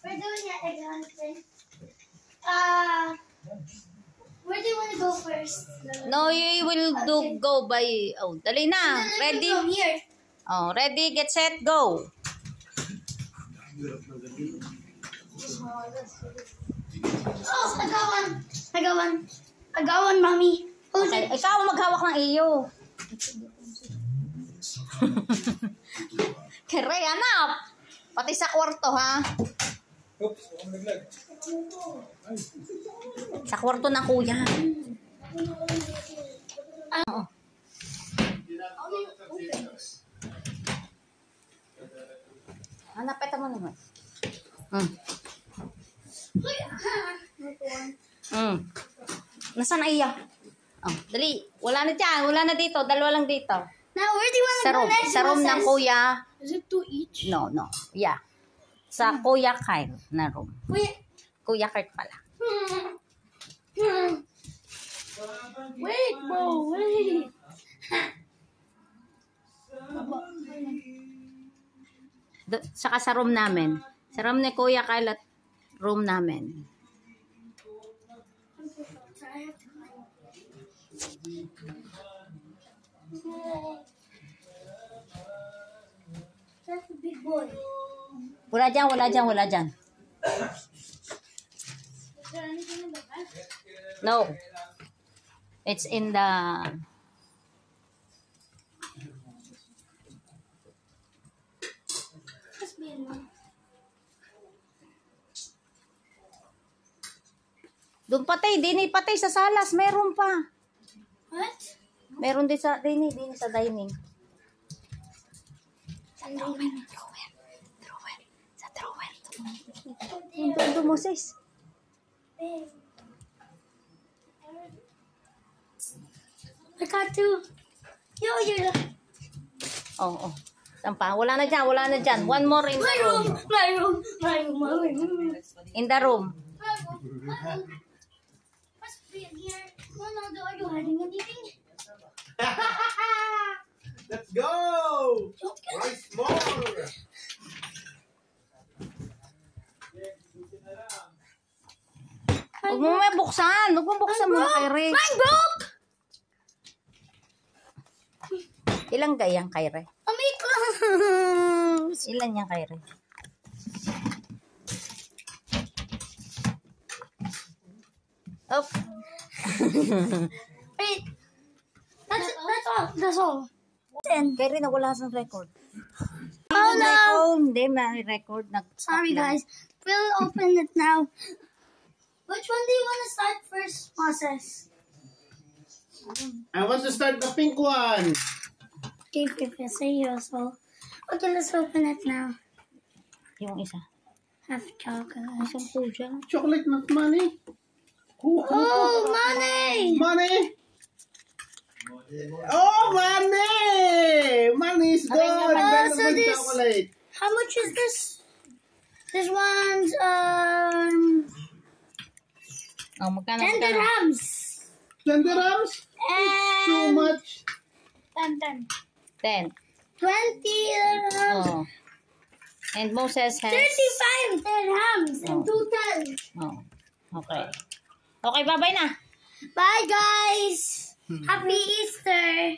we're doing it again. Where do you want to go first? No, you will go by... Oh, dali na. Ready? From here. Oh, ready, get set, go. Oh, I got one, mommy. Hold Okay, it. ikaw maghawak ng iyo. Kere, hanap. Pati sa kwarto, ha? Oops, ako naglag. Sa kwarto ng kuya. Oo. Hanapet mo naman. Nasaan na iya? Oh, dali. Wala na dyan. Wala na dito. Dalawa lang dito. Now, where do you want to go next? Sa room ng kuya. Is it two each? No. Yeah. Sa kuya Kyle na room. Kuya Kurt pala. Wait, bro. Wait. Saka sa room namin. Sa room ni Kuya Kyle at room namin. That's a big boy. Wala dyan. Is there anything in the back? No. It's in the... Must be in one. Doon patay, dini patay sa salas. Meron pa. What? Meron din sa dini sa dining. Sa drawer. Doon mo, sis. I got two. Yo, you're Oh. Saan pa? Wala na dyan. One more in the room. my room. In the room. Must be in here. No, are you hiding anything? Let's go! Once more! Huwag mo may buksan. Huwag mo buksan muna kay Re. Mine broke! Ilang gayang kay Re? Mommy, close! Ilan yung kay Re? Oh. Wait. That's all. Kay Re, nawala sa record. Oh no! Hindi, may record. Sorry guys. We'll open it now. Which one do you want to start first, Moses? I want to start the pink one. Okay, say yours. Okay, let's open it now. Yung isa. Half chocolate. Isang po dyan. Chocolate, not money. Oh, money! Money! Oh, money! Money is good. Better so than this- chocolate. How much is this? This one's Oh, magkano? 10 dirhams. 10 dirhams? Too And much. 10. 20 dirhams. Oh. And Moses has... 35 dirhams and 2 10. Oh. Okay. Okay, bye-bye na. Bye guys. Happy Easter.